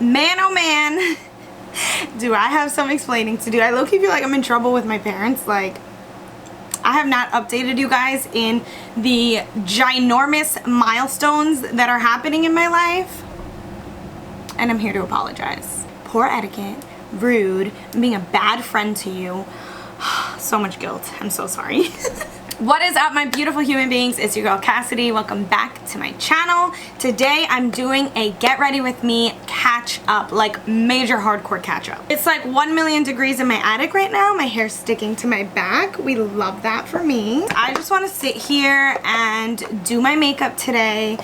Man, oh man, do I have some explaining to do. I low-key feel like I'm in trouble with my parents. Like, I have not updated you guys in the ginormous milestones that are happening in my life, and I'm here to apologize. Poor etiquette, rude, being a bad friend to you. So much guilt. I'm so sorry. What is up, my beautiful human beings? It's your girl Cassidy. Welcome back to my channel. Today I'm doing a get ready with me catch up, like major hardcore catch up. It's like 1,000,000 degrees in my attic right now. My hair's sticking to my back. We love that for me. I just want to sit here and do my makeup today.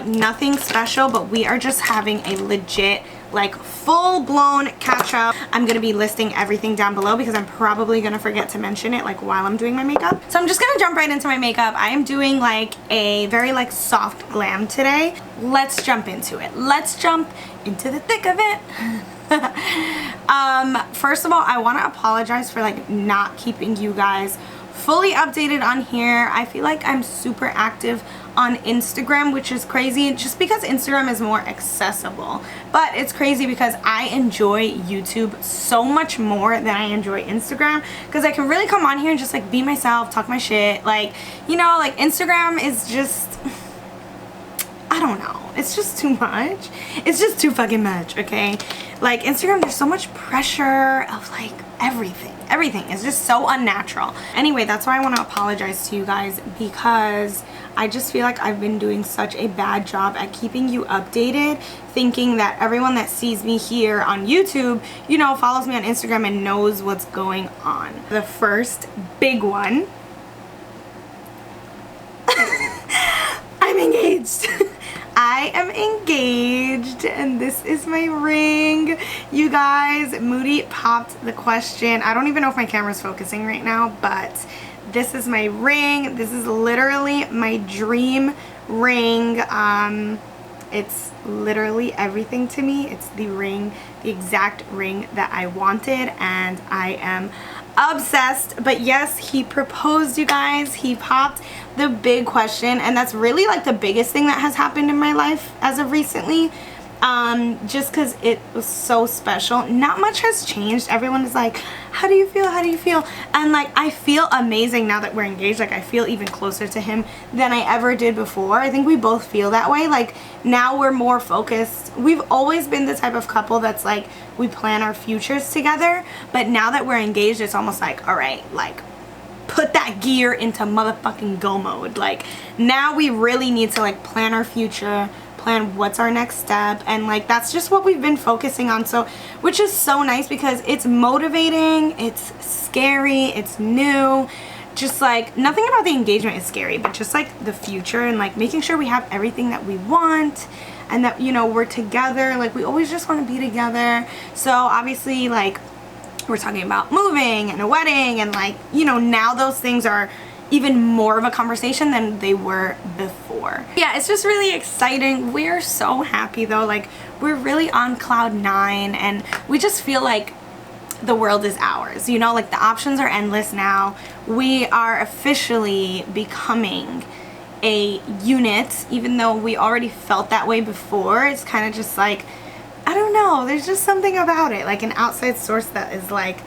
Nothing special, but we are just having a legit, like, full-blown catch-up. I'm gonna be listing everything down below because I'm probably gonna forget to mention it, like, while I'm doing my makeup. So I'm just gonna jump right into my makeup. I am doing like a very like soft glam today. Let's jump into it. Let's jump into the thick of it. First of all, I want to apologize for like not keeping you guys fully updated on here. I feel like I'm super active on Instagram, which is crazy just because Instagram is more accessible, but it's crazy because I enjoy YouTube so much more than I enjoy Instagram, because I can really come on here and just like be myself, talk my shit, like, you know, like Instagram is just, I don't know, it's just too much. It's just too fucking much, okay? Like Instagram, there's so much pressure of like everything is just so unnatural. Anyway, that's why I want to apologize to you guys, because I just feel like I've been doing such a bad job at keeping you updated, thinking that everyone that sees me here on YouTube, you know, follows me on Instagram and knows what's going on. The first big one, I'm engaged. I am engaged, and this is my ring. You guys, Moody popped the question. I don't even know if my camera's focusing right now, but this is my ring. This is literally my dream ring. It's literally everything to me. It's the ring, the exact ring that I wanted, and I am obsessed. But yes, he proposed, you guys. He popped the big question, and that's really like the biggest thing that has happened in my life as of recently. Just because it was so special. Not much has changed. Everyone is like, how do you feel? How do you feel? And like, I feel amazing now that we're engaged. Like, I feel even closer to him than I ever did before. I think we both feel that way. Like, now we're more focused. We've always been the type of couple that's like, we plan our futures together. But now that we're engaged, it's almost like, all right, like, put that gear into motherfucking go mode. Like, now we really need to like plan our future, plan what's our next step, and like that's just what we've been focusing on. So, which is so nice because it's motivating, it's scary, it's new. Just like nothing about the engagement is scary, but just like the future and like making sure we have everything that we want, and that, you know, we're together. Like, we always just want to be together. So obviously, like, we're talking about moving and a wedding, and like, you know, now those things are even more of a conversation than they were before. Yeah, it's just really exciting. We're so happy though. Like, we're really on cloud 9, and we just feel like the world is ours, you know, like the options are endless now. We are officially becoming a unit, even though we already felt that way before. It's kind of just like, I don't know, there's just something about it, like an outside source that is like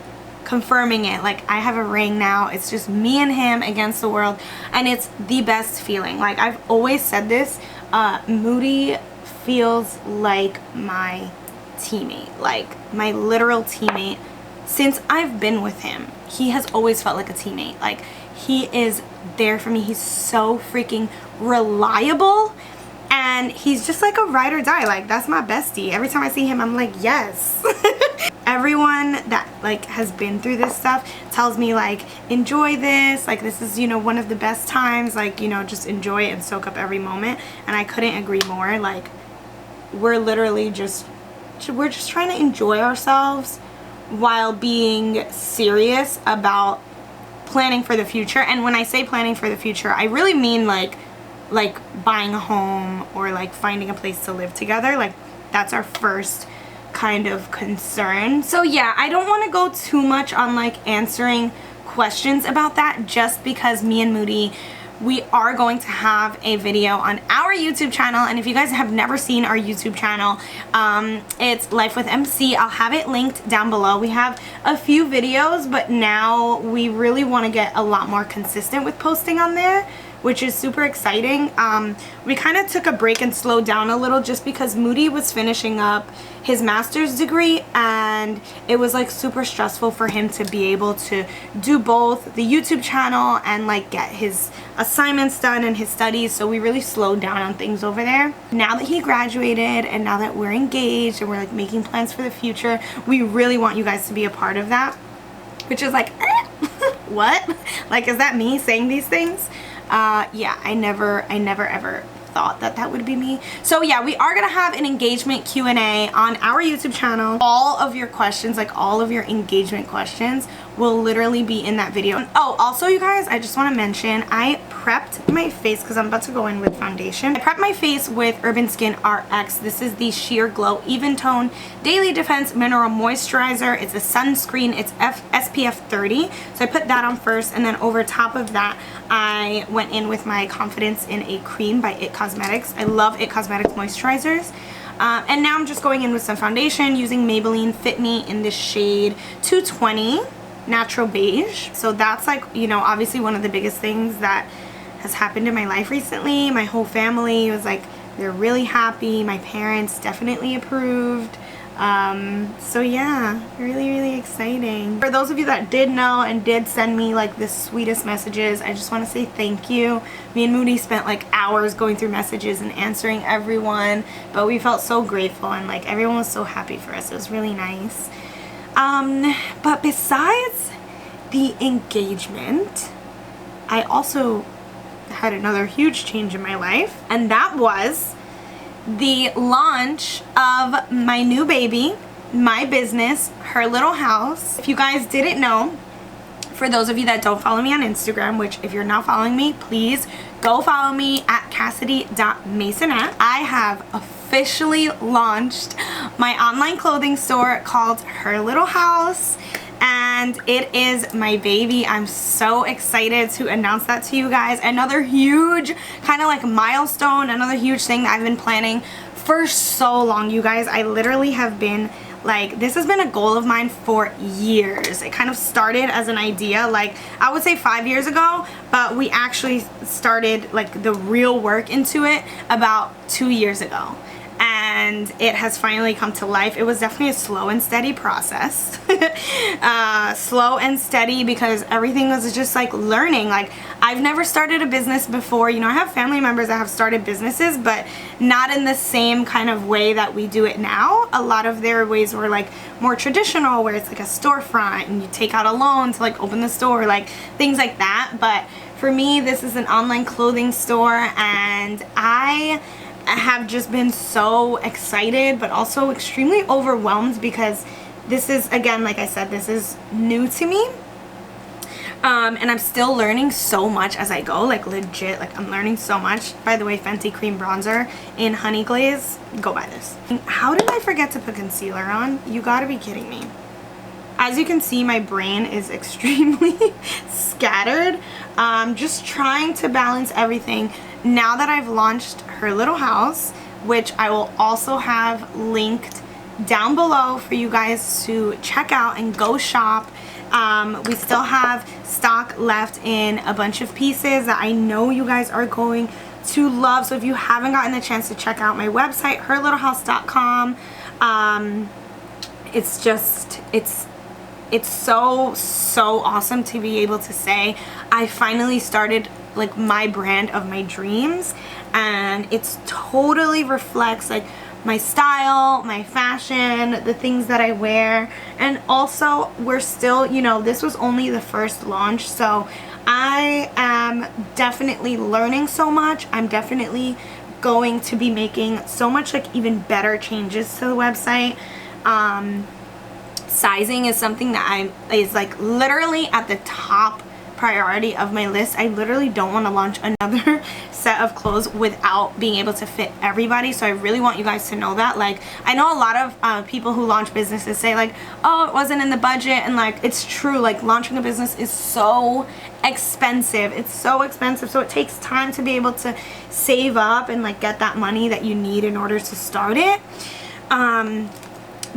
confirming it. Like, I have a ring now. It's just me and him against the world, and it's the best feeling. Like, I've always said this, Moody feels like my teammate, like my literal teammate. Since I've been with him, he has always felt like a teammate. Like, he is there for me. He's so freaking reliable, and he's just like a ride or die. Like, that's my bestie. Every time I see him, I'm like, yes. Everyone that like has been through this stuff tells me like, enjoy this, like this is, you know, one of the best times, like, you know, just enjoy it and soak up every moment. And I couldn't agree more. Like, we're literally just, we're just trying to enjoy ourselves while being serious about planning for the future. And when I say planning for the future, I really mean like buying a home or like finding a place to live together. Like, that's our first kind of concern. So yeah, I don't want to go too much on like answering questions about that, just because me and Moody, we are going to have a video on our YouTube channel. And if you guys have never seen our YouTube channel, it's Life with MC. I'll have it linked down below. We have a few videos, but now we really want to get a lot more consistent with posting on there, which is super exciting. We kind of took a break and slowed down a little just because Moody was finishing up his master's degree, and it was like super stressful for him to be able to do both the YouTube channel and like get his assignments done and his studies. So we really slowed down on things over there. Now that he graduated and now that we're engaged and we're like making plans for the future, we really want you guys to be a part of that, which is like what? Like, is that me saying these things? Yeah, I never ever thought that that would be me. So yeah, we are gonna have an engagement Q&A on our YouTube channel. All of your questions, like all of your engagement questions, will literally be in that video. Oh, also you guys, I just want to mention, I prepped my face because I'm about to go in with foundation. I prepped my face with Urban Skin RX. This is the Sheer Glow Even Tone Daily Defense Mineral Moisturizer. It's a sunscreen. It's SPF 30. So I put that on first, and then over top of that, I went in with my Confidence in a Cream by IT Cosmetics. I love IT Cosmetics moisturizers. And now I'm just going in with some foundation using Maybelline Fit Me in the shade 220 Natural Beige. So that's like, you know, obviously one of the biggest things that has happened in my life recently. My whole family was like, they're really happy. My parents definitely approved. So yeah, really exciting. For those of you that did know and did send me like the sweetest messages, I just want to say thank you. Me and Moody spent like hours going through messages and answering everyone, but we felt so grateful and like everyone was so happy for us. It was really nice. But besides the engagement, I also had another huge change in my life, and that was the launch of my new baby, my business, Her Little House. If you guys didn't know, for those of you that don't follow me on Instagram, which if you're not following me, please go follow me at Cassidy.Maysonet. I have officially launched my online clothing store called Her Little House, and it is my baby. I'm so excited to announce that to you guys. Another huge kind of like milestone, another huge thing that I've been planning for so long, you guys. I literally have been like, this has been a goal of mine for years. It kind of started as an idea, like I would say 5 years ago, but we actually started like the real work into it about 2 years ago. And it has finally come to life. It was definitely a slow and steady process. Slow and steady because everything was just like learning. Like, I've never started a business before. You know, I have family members that have started businesses, but not in the same kind of way that we do it now. A lot of their ways were like more traditional, where it's like a storefront and you take out a loan to like open the store, like things like that. But for me, this is an online clothing store, and I have just been so excited but also extremely overwhelmed because this is, again, like I said, this is new to me, and I'm still learning so much as I go. Like, legit, like I'm learning so much. By the way, Fenty Cream Bronzer in Honey Glaze, go buy this. How did I forget to put concealer on? You gotta be kidding me. As you can see, my brain is extremely scattered. Just trying to balance everything. Now that I've launched Her Little House, which I will also have linked down below for you guys to check out and go shop. We still have stock left in a bunch of pieces that I know you guys are going to love. So if you haven't gotten the chance to check out my website, herlittlehouse.com, it's just, it's so awesome to be able to say I finally started like my brand of my dreams, and it's totally reflects like my style, my fashion, the things that I wear. And also, we're still, you know, this was only the first launch, so I am definitely learning so much. I'm definitely going to be making so much like even better changes to the website. Sizing is something that is like literally at the top priority of my list. I literally don't want to launch another set of clothes without being able to fit everybody. So I really want you guys to know that. Like, I know a lot of people who launch businesses say like, oh, it wasn't in the budget, and like, it's true. Like, launching a business is so expensive. It's so expensive. So it takes time to be able to save up and like get that money that you need in order to start it.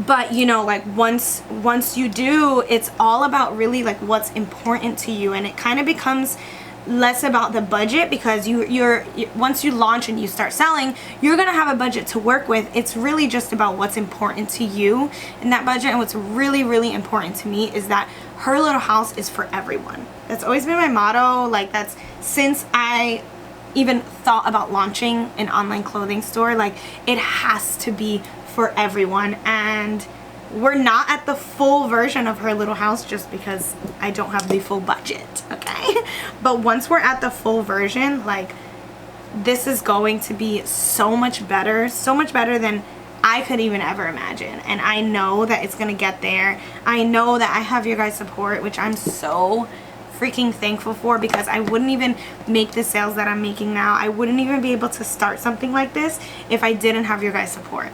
But you know, like once you do, it's all about really like what's important to you, and it kind of becomes less about the budget, because you're once you launch and you start selling, you're gonna have a budget to work with. It's really just about what's important to you in that budget. And what's really, really important to me is that Her Little House is for everyone. That's always been my motto. Like, that's since I even thought about launching an online clothing store. Like, it has to be for everyone. And we're not at the full version of Her Little House just because I don't have the full budget, okay? But once we're at the full version, like, this is going to be so much better than I could even ever imagine. And I know that it's gonna get there. I know that I have your guys' support, which I'm so freaking thankful for, because I wouldn't even make the sales that I'm making now. I wouldn't even be able to start something like this if I didn't have your guys' support.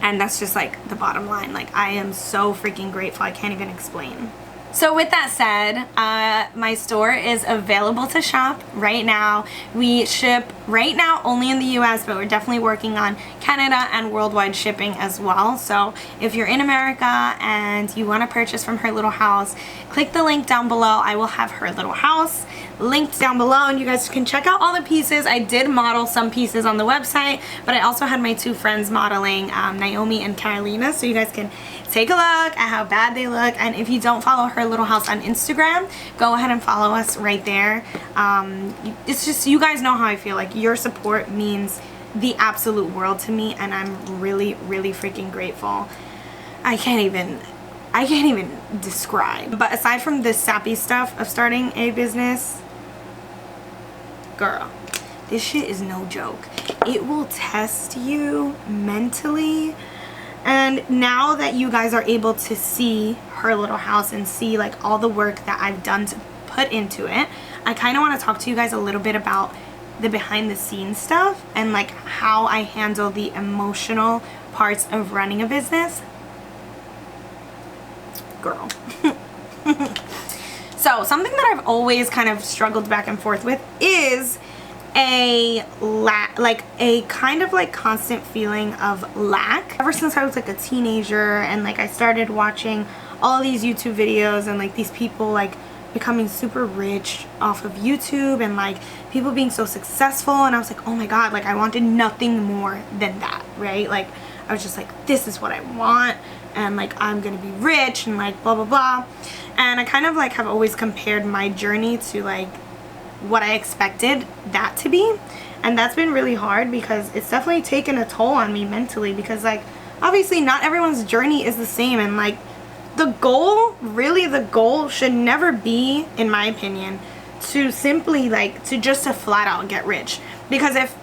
And that's just like the bottom line. Like, I am so freaking grateful. I can't even explain. So with that said, my store is available to shop right now. We ship right now only in the US, but we're definitely working on Canada and worldwide shipping as well. So if you're in America and you want to purchase from Her Little House, click the link down below. I will have Her Little House linked down below, and you guys can check out all the pieces. I did model some pieces on the website, but I also had my two friends modeling, Naomi and Carolina, so you guys can take a look at how bad they look. And if you don't follow Her Little House on Instagram, go ahead and follow us right there. It's just, you guys know how I feel. Like, your support means the absolute world to me, and I'm really, really freaking grateful. I can't even describe. But aside from the sappy stuff of starting a business, girl, this shit is no joke. It will test you mentally. And now that you guys are able to see Her Little House and see like all the work that I've done to put into it, I kind of want to talk to you guys a little bit about the behind the scenes stuff and like how I handle the emotional parts of running a business. Girl. So something that I've always kind of struggled back and forth with is a kind of like constant feeling of lack. Ever since I was like a teenager and like I started watching all these YouTube videos and like these people like becoming super rich off of YouTube and like people being so successful, and I was like, oh my god, like I wanted nothing more than that, right? Like I was just like, this is what I want, and like I'm gonna be rich and like blah blah blah. And I kind of like have always compared my journey to like what I expected that to be, and that's been really hard because it's definitely taken a toll on me mentally, because like obviously not everyone's journey is the same, and like the goal should never be, in my opinion, to simply like to flat out get rich. Because if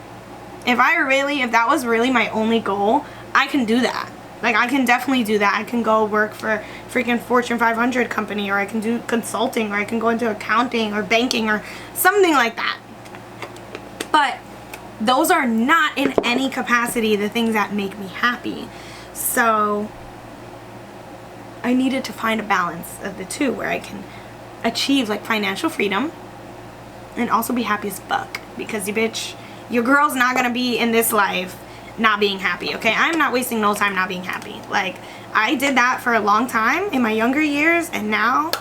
that was really my only goal, I can do that. Like I can definitely do that. I can go work for freaking Fortune 500 company, or I can do consulting, or I can go into accounting or banking or something like that. But those are not in any capacity the things that make me happy. So I needed to find a balance of the two where I can achieve like financial freedom and also be happy as fuck. Because your girl's not gonna be in this life not being happy, okay? I'm not wasting no time not being happy. Like, I did that for a long time in my younger years, and now,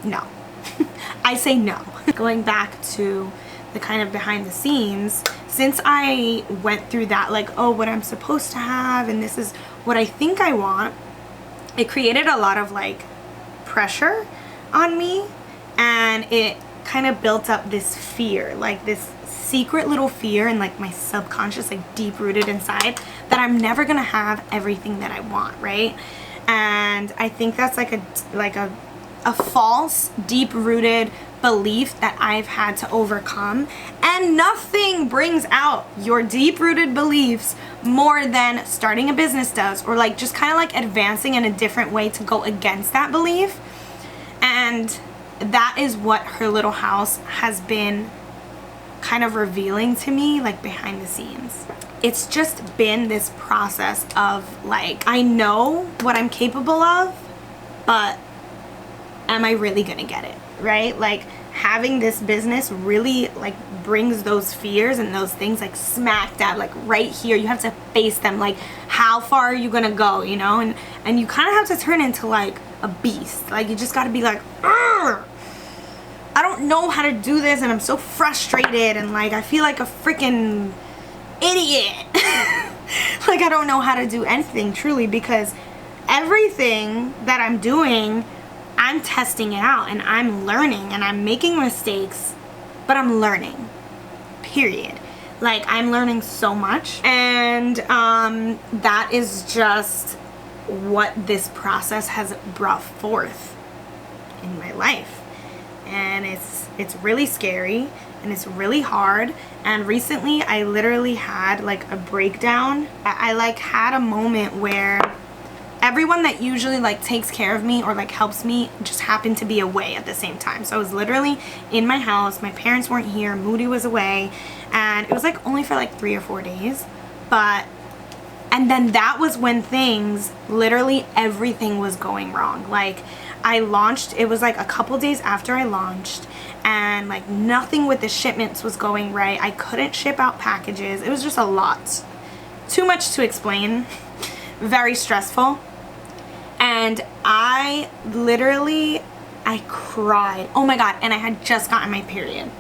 no. I say no. Going back to the kind of behind the scenes, since I went through that, like, oh, what I'm supposed to have, and this is what I think I want, it created a lot of, like, pressure on me, and it kind of built up this fear, like this secret little fear in like my subconscious, like deep rooted inside, that I'm never gonna have everything that I want, right? And I think that's like a false deep rooted belief that I've had to overcome, and nothing brings out your deep rooted beliefs more than starting a business does, or like just kind of like advancing in a different way to go against that belief. And that is what her little house has been kind of revealing to me, like behind the scenes. It's just been this process of like, I know what I'm capable of, but am I really gonna get it, right? Like having this business really like brings those fears and those things like smack dab, like right here. You have to face them, like how far are you gonna go, you know? And you kind of have to turn into like a beast. Like you just gotta be like, I don't know how to do this and I'm so frustrated and like I feel like a freaking idiot. Like I don't know how to do anything truly, because everything that I'm doing, I'm testing it out and I'm learning and I'm making mistakes, but I'm learning, period. Like I'm learning so much, and that is just what this process has brought forth in my life. And it's really scary and it's really hard. And recently I literally had like a breakdown. I like had a moment where everyone that usually like takes care of me or like helps me just happened to be away at the same time. So I was literally in my house, my parents weren't here, Moody was away, and it was like only for like 3 or 4 days. And then that was when things, literally everything was going wrong. Like I launched, it was like a couple days after I launched, and like nothing with the shipments was going right. I couldn't ship out packages. It was just a lot. Too much to explain. Very stressful. And I cried. Oh my God. And I had just gotten my period.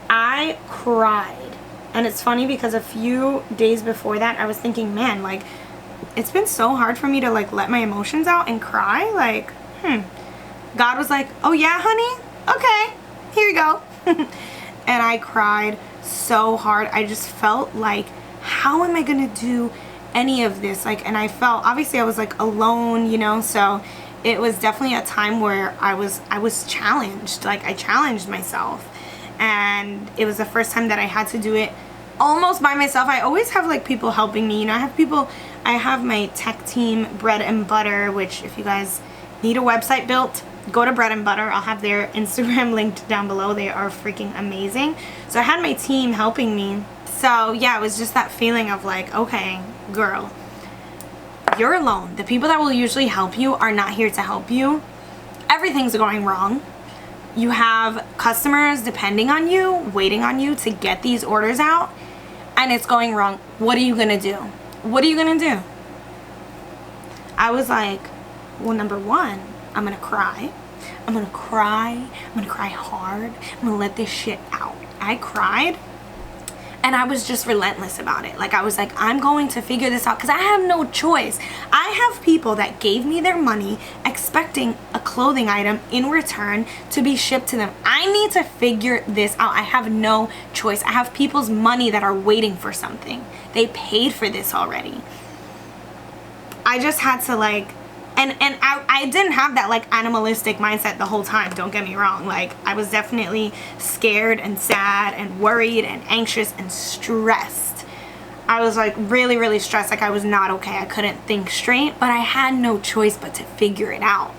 I cried. And it's funny because a few days before that, I was thinking, man, like, it's been so hard for me to like let my emotions out and cry. Like, God was like, oh yeah, honey? Okay, here you go. And I cried so hard. I just felt like, how am I gonna do any of this? Like, and I felt, obviously I was like alone, you know, so it was definitely a time where I was challenged. Like I challenged myself, and it was the first time that I had to do it almost by myself. I always have like people helping me, you know. I have my tech team, Bread and Butter, which if you guys need a website built, go to Bread and Butter. I'll have their Instagram linked down below. They are freaking amazing. So I had my team helping me. So yeah, it was just that feeling of like, okay, girl, you're alone. The people that will usually help you are not here to help you. Everything's going wrong. You have customers depending on you, waiting on you to get these orders out, and it's going wrong. What are you gonna do? What are you gonna do? I was like, well, number one, I'm gonna cry. I'm gonna cry hard. I'm gonna let this shit out. I cried, and I was just relentless about it. Like I was like, I'm going to figure this out, because I have no choice. I have people that gave me their money expecting a clothing item in return to be shipped to them. I need to figure this out. I have no choice. I have people's money that are waiting for something. They paid for this already. I just had to like, and I didn't have that like animalistic mindset the whole time, don't get me wrong. Like I was definitely scared and sad and worried and anxious and stressed. I was like really stressed. Like I was not okay. I couldn't think straight, but I had no choice but to figure it out.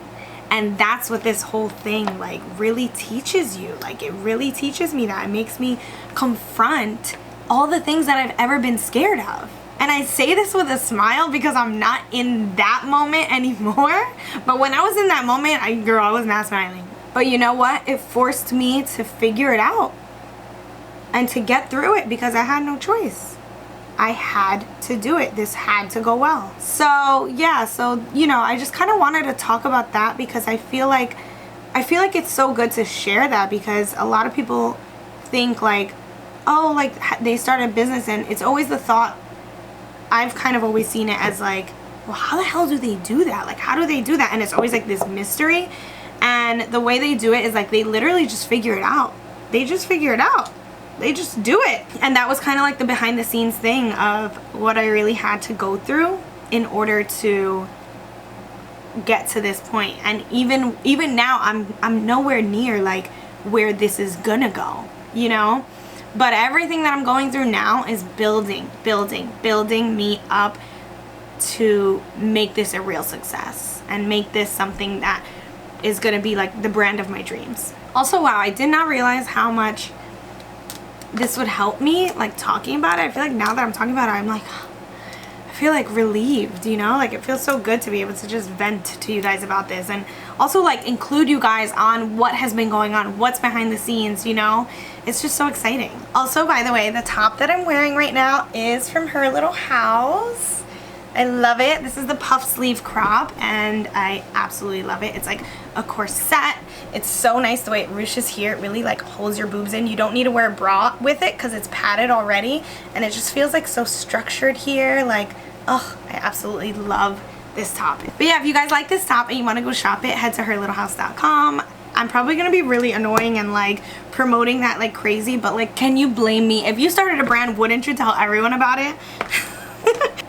And that's what this whole thing like really teaches you. Like it really teaches me that. It makes me confront all the things that I've ever been scared of. And I say this with a smile because I'm not in that moment anymore. But when I was in that moment, I was not smiling. But you know what? It forced me to figure it out and to get through it, because I had no choice. I had to do it. This had to go well. So yeah, so you know, I just kind of wanted to talk about that, because I feel like it's so good to share that, because a lot of people think like, oh, like they start a business, and it's always the thought, I've kind of always seen it as like, well, how the hell do they do that? Like, how do they do that? And it's always like this mystery. And the way they do it is like, they literally just figure it out. They just figure it out. They just do it. And that was kind of like the behind the scenes thing of what I really had to go through in order to get to this point. And even now, I'm nowhere near like where this is gonna go, you know? But everything that I'm going through now is building me up to make this a real success and make this something that is gonna be like the brand of my dreams. Also, wow, I did not realize how much this would help me, like talking about it. I feel like now that I'm talking about it, I'm like, I feel like relieved, you know? Like it feels so good to be able to just vent to you guys about this, and also like include you guys on what has been going on, what's behind the scenes, you know? It's just so exciting. Also, by the way, the top that I'm wearing right now is from her little house. I love it. This is the puff sleeve crop and I absolutely love it. It's like a corset. It's so nice the way it ruches here. It really like holds your boobs in. You don't need to wear a bra with it because it's padded already, and it just feels like so structured here. Like, oh, I absolutely love this top. But yeah, if you guys like this top and you want to go shop it, head to herlittlehouse.com. I'm probably gonna be really annoying and like promoting that like crazy, but like, can you blame me? If you started a brand, wouldn't you tell everyone about it?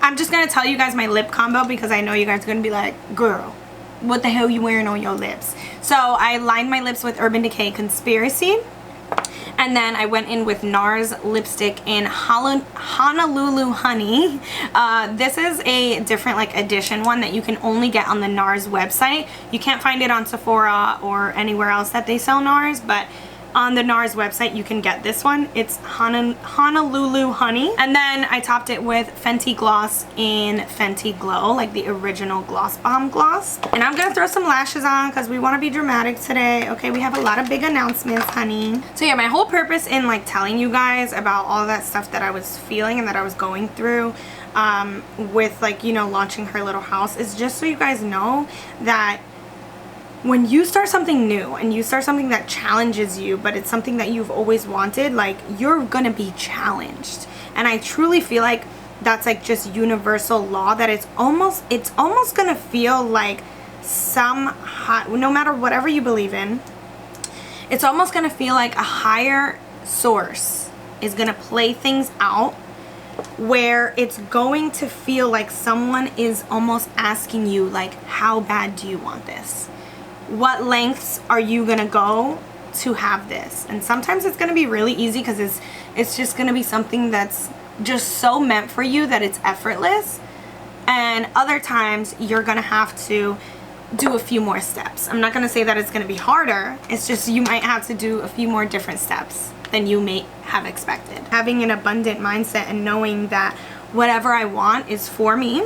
I'm just gonna tell you guys my lip combo because I know you guys are gonna be like, girl, what the hell you wearing on your lips? So I lined my lips with Urban Decay Conspiracy, and then I went in with NARS lipstick in Honolulu Honey. This is a different like edition one that you can only get on the NARS website. You can't find it on Sephora or anywhere else that they sell NARS, but on the NARS website you can get this one. It's Honolulu Honey. And then I topped it with Fenty Gloss in Fenty Glow, like the original Gloss Bomb gloss. And I'm gonna throw some lashes on because we want to be dramatic today. Okay, we have a lot of big announcements, honey. So yeah, my whole purpose in like telling you guys about all that stuff that I was feeling and that I was going through with like, you know, launching Her Little House is just so you guys know that when you start something new and you start something that challenges you, but it's something that you've always wanted, like you're gonna be challenged. And I truly feel like that's like just universal law, that it's almost gonna feel like no matter whatever you believe in, it's almost gonna feel like a higher source is gonna play things out where it's going to feel like someone is almost asking you like, how bad do you want this? What lengths are you gonna go to have this? And sometimes it's gonna be really easy because it's just gonna be something that's just so meant for you that it's effortless. And other times you're gonna have to do a few more steps. I'm not gonna say that it's gonna be harder. It's just you might have to do a few more different steps than you may have expected. Having an abundant mindset and knowing that whatever I want is for me.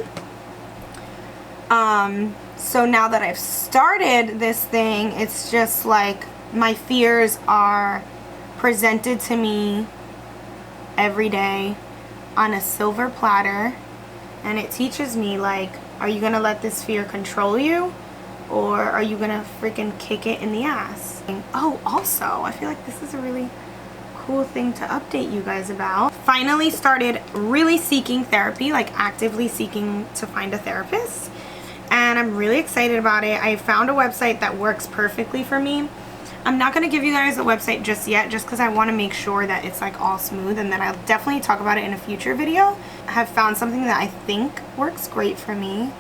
So now that I've started this thing, it's just like my fears are presented to me every day on a silver platter, and it teaches me like, are you gonna let this fear control you, or are you gonna freaking kick it in the ass? And, oh, also, I feel like this is a really cool thing to update you guys about. Finally started really seeking therapy, like actively seeking to find a therapist. And I'm really excited about it. I found a website that works perfectly for me. I'm not going to give you guys the website just yet, just because I want to make sure that it's like all smooth, and then I'll definitely talk about it in a future video. I have found something that I think works great for me,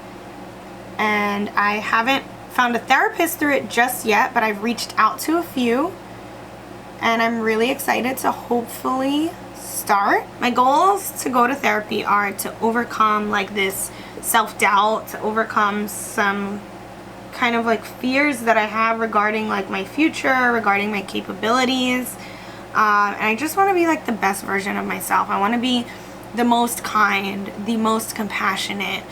and I haven't found a therapist through it just yet, but I've reached out to a few, and I'm really excited to hopefully start. My goals to go to therapy are to overcome like this self-doubt, to overcome some kind of like fears that I have regarding like my future, regarding my capabilities, and I just want to be like the best version of myself. I want to be the most kind, the most compassionate,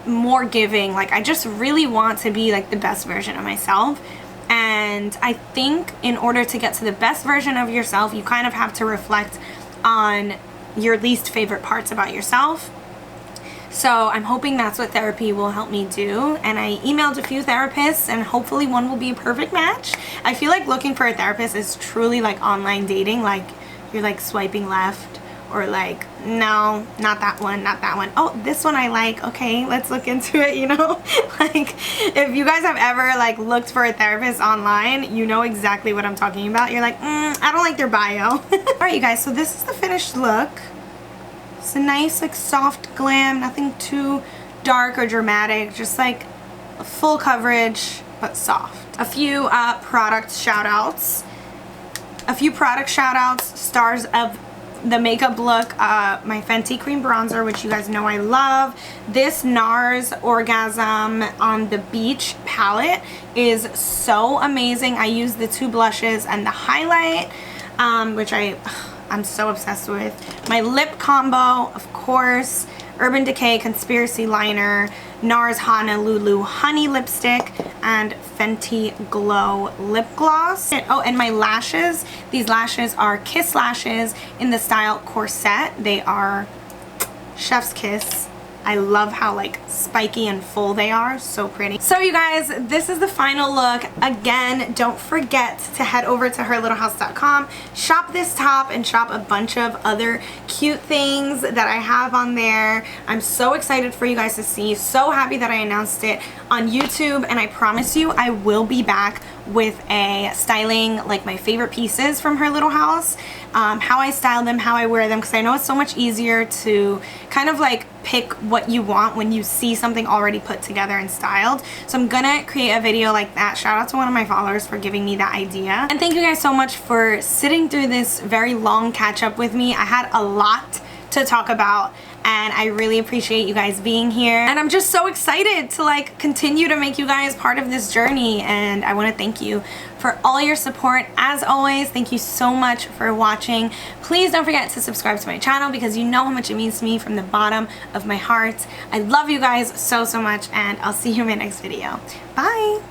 more giving. Like I just really want to be like the best version of myself. And I think in order to get to the best version of yourself, you kind of have to reflect on your least favorite parts about yourself. So I'm hoping that's what therapy will help me do. And I emailed a few therapists, and hopefully one will be a perfect match. I feel like looking for a therapist is truly like online dating. Like you're like swiping left, or like, no, not that one, not that one. Oh, this one I like. Okay, let's look into it, you know? Like if you guys have ever like looked for a therapist online, you know exactly what I'm talking about. You're like, I don't like their bio. All right, you guys, so this is the finished look. It's a nice like soft glam, nothing too dark or dramatic, just like full coverage but soft. A few product shout outs. Stars of the makeup look, my Fenty Cream Bronzer, which you guys know I love. This NARS Orgasm on the Beach palette is so amazing. I use the 2 blushes and the highlight, which I'm so obsessed with. My lip combo, of course, Urban Decay Conspiracy Liner, NARS Honolulu Honey Lipstick, and Fenty Glow Lip Gloss. Oh, and my lashes. These lashes are Kiss lashes in the style Corset. They are chef's kiss. I love how like spiky and full they are. So pretty. So you guys, this is the final look. Again, don't forget to head over to herlittlehouse.com, shop this top, and shop a bunch of other cute things that I have on there. I'm so excited for you guys to see. So happy that I announced it on YouTube, and I promise you I will be back with a styling like my favorite pieces from Her Little House, how I style them, how I wear them, because I know it's so much easier to kind of like pick what you want when you see something already put together and styled. So I'm gonna create a video like that. Shout out to one of my followers for giving me that idea. And thank you guys so much for sitting through this very long catch up with me. I had a lot to talk about, and I really appreciate you guys being here, and I'm just so excited to like continue to make you guys part of this journey, and I want to thank you for all your support. As always, thank you so much for watching. Please don't forget to subscribe to my channel because you know how much it means to me from the bottom of my heart. I love you guys so much, and I'll see you in my next video. Bye.